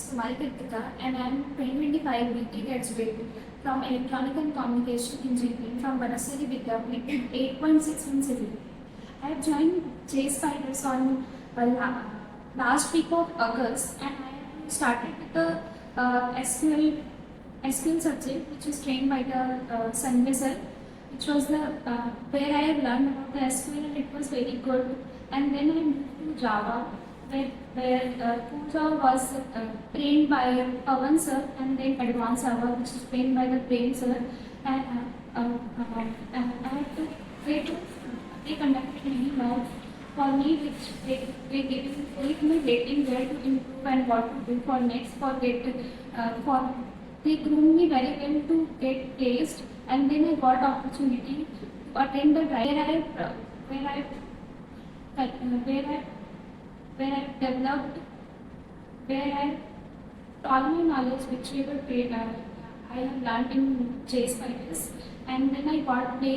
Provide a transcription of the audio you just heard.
is my Krithika and I am 2025 B.Tech graduate from Electronic and Communication Engineering from Banasari Vidyapit with 8.61 CGPA. I have joined Jspiders on last week of August and I started with the SQL subject which is trained by the Sunday sir, which was the where I have learned about the SQL and it was very good. And then I moved to Java where Java was trained by Pawan sir, and then Advanced Java which is trained by the Prem sir. And I had to wait. They conducted many labs for me, which they gave me rating where to improve and what to do for next for they groomed me very well to get placed, and then I got opportunity to attend the drive where I where I developed where I all my knowledge which we were paid, I have learned in JSPiders, and then I got placed.